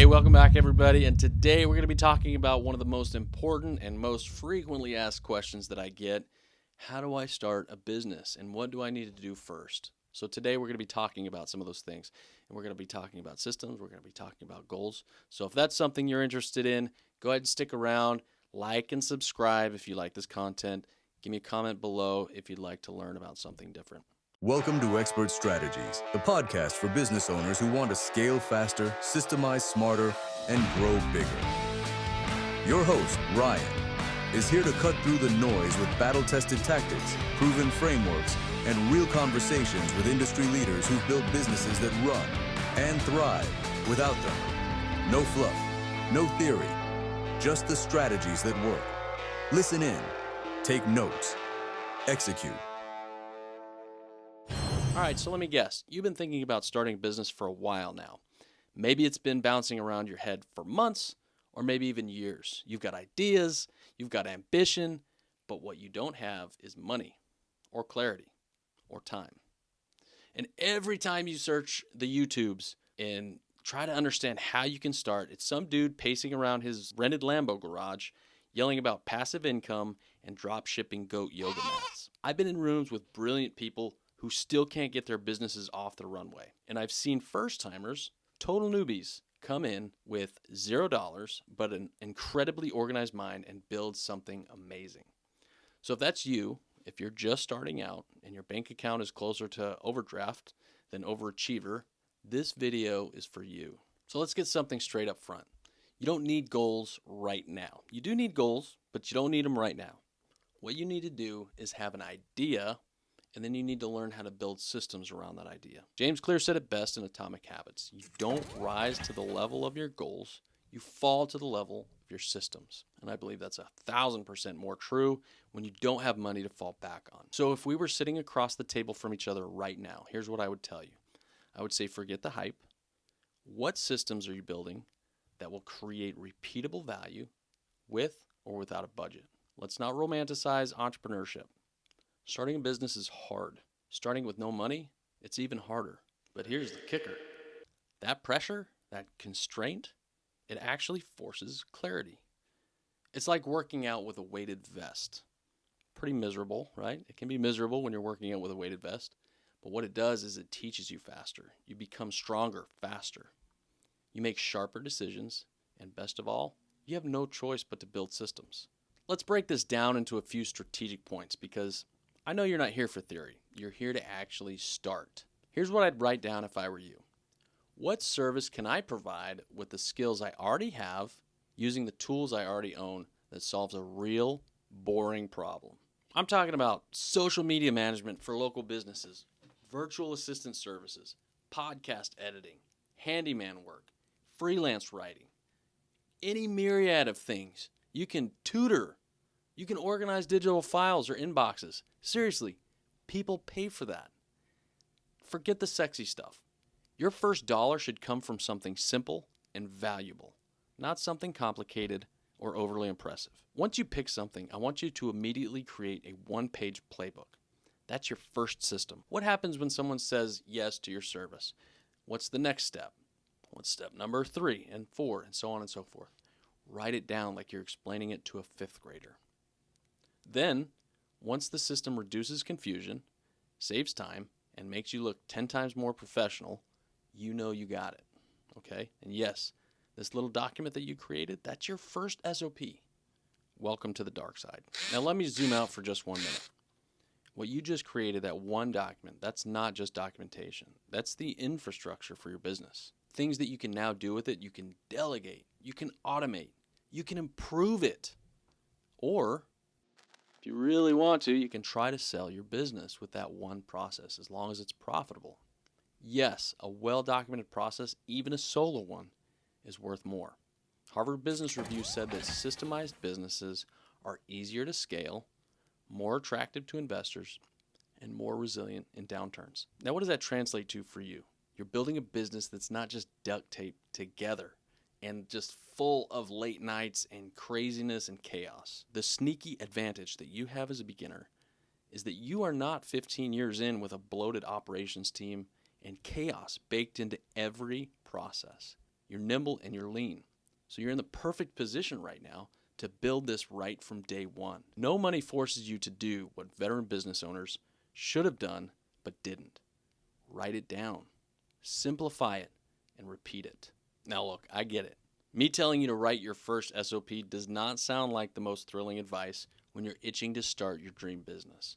Hey, welcome back, everybody. And today we're going to be talking about one of the most important and most frequently asked questions that I get. How do I start a business and what do I need to do first? So today we're going to be talking about some of those things. And we're going to be talking about systems. We're going to be talking about goals. So if that's something you're interested in, go ahead and stick around. Like and subscribe if you like this content. Give me a comment below if you'd like to learn about something different. Welcome to Expert Strategies, the podcast for business owners who want to scale faster, systemize smarter, and grow bigger. Your host, Ryan, is here to cut through the noise with battle-tested tactics, proven frameworks, and real conversations with industry leaders who've built businesses that run and thrive without them. No fluff, no theory, just the strategies that work. Listen in, take notes, execute. All right, so let me guess. You've been thinking about starting a business for a while now. Maybe it's been bouncing around your head for months or maybe even years. You've got ideas, you've got ambition, but what you don't have is money or clarity or time. And every time you search the YouTubes and try to understand how you can start, it's some dude pacing around his rented Lambo garage yelling about passive income and drop shipping goat yoga mats. I've been in rooms with brilliant people who still can't get their businesses off the runway. And I've seen first-timers, total newbies, come in with $0, but an incredibly organized mind and build something amazing. So if that's you, if you're just starting out and your bank account is closer to overdraft than overachiever, this video is for you. So let's get something straight up front. You don't need goals right now. You do need goals, but you don't need them right now. What you need to do is have an idea, and then you need to learn how to build systems around that idea. James Clear said it best in Atomic Habits. You don't rise to the level of your goals, you fall to the level of your systems. And I believe that's 1,000% more true when you don't have money to fall back on. So if we were sitting across the table from each other right now, here's what I would tell you. I would say forget the hype. What systems are you building that will create repeatable value with or without a budget? Let's not romanticize entrepreneurship. Starting a business is hard. Starting with no money, it's even harder. But here's the kicker. That pressure, that constraint, it actually forces clarity. It's like working out with a weighted vest. Pretty miserable, right? It can be miserable when you're working out with a weighted vest. But what it does is it teaches you faster. You become stronger faster. You make sharper decisions. And best of all, you have no choice but to build systems. Let's break this down into a few strategic points because I know you're not here for theory. You're here to actually start. Here's what I'd write down if I were you. What service can I provide with the skills I already have using the tools I already own that solves a real, boring problem? I'm talking about social media management for local businesses, virtual assistant services, podcast editing, handyman work, freelance writing, any myriad of things. You can tutor. You can organize digital files or inboxes. Seriously, people pay for that. Forget the sexy stuff. Your first dollar should come from something simple and valuable, not something complicated or overly impressive. Once you pick something, I want you to immediately create a one-page playbook. That's your first system. What happens when someone says yes to your service? What's the next step? What's step number 3 and 4 and so on and so forth? Write it down like you're explaining it to a 5th grader. Then, once the system reduces confusion, saves time, and makes you look 10 times more professional, you know you got it, okay? And yes, this little document that you created, that's your first SOP. Welcome to the dark side. Now let me zoom out for just 1 minute. What you just created, that one document, that's not just documentation. That's the infrastructure for your business. Things that you can now do with it, you can delegate, you can automate, you can improve it. Or if you really want to, you can try to sell your business with that one process as long as it's profitable. Yes, a well-documented process, even a solo one, is worth more. Harvard Business Review said that systemized businesses are easier to scale, more attractive to investors, and more resilient in downturns. Now, what does that translate to for you? You're building a business that's not just duct taped together and just full of late nights and craziness and chaos. The sneaky advantage that you have as a beginner is that you are not 15 years in with a bloated operations team and chaos baked into every process. you're nimble, and you're lean. So you're in the perfect position right now to build this right from day one. No money forces you to do what veteran business owners should have done but didn't. Write it down, simplify it, and repeat it. Now look, I get it. Me telling you to write your first SOP does not sound like the most thrilling advice when you're itching to start your dream business.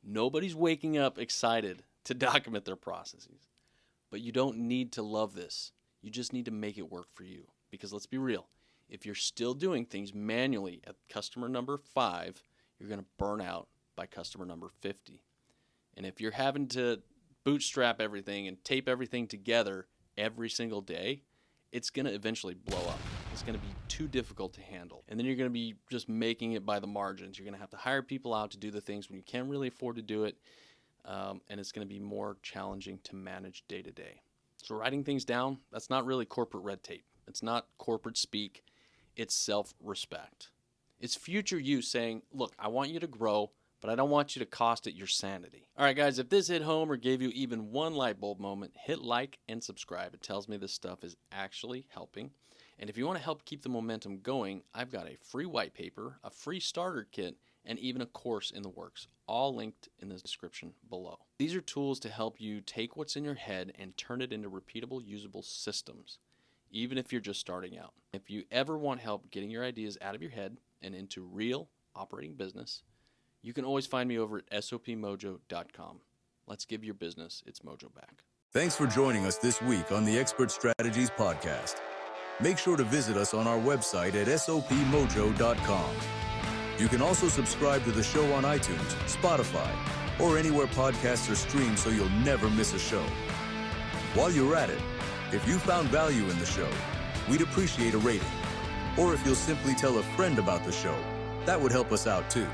Nobody's waking up excited to document their processes. But you don't need to love this. You just need to make it work for you. Because let's be real, if you're still doing things manually at customer number 5, you're going to burn out by customer number 50. And if you're having to bootstrap everything and tape everything together every single day, it's going to eventually blow up. It's going to be too difficult to handle. And then you're going to be just making it by the margins. You're going to have to hire people out to do the things when you can't really afford to do it. And it's going to be more challenging to manage day to day. So writing things down, that's not really corporate red tape. It's not corporate speak. It's self-respect. It's future you saying, look, I want you to grow, but I don't want you to cost it your sanity. All right, guys, if this hit home or gave you even one light bulb moment, hit like and subscribe. It tells me this stuff is actually helping. And if you want to help keep the momentum going, I've got a free white paper, a free starter kit, and even a course in the works, all linked in the description below. These are tools to help you take what's in your head and turn it into repeatable, usable systems, even if you're just starting out. If you ever want help getting your ideas out of your head and into real operating business, you can always find me over at sopmojo.com. Let's give your business its mojo back. Thanks for joining us this week on the Expert Strategies Podcast. Make sure to visit us on our website at sopmojo.com. You can also subscribe to the show on iTunes, Spotify, or anywhere podcasts are streamed so you'll never miss a show. While you're at it, if you found value in the show, we'd appreciate a rating. Or if you'll simply tell a friend about the show, that would help us out too.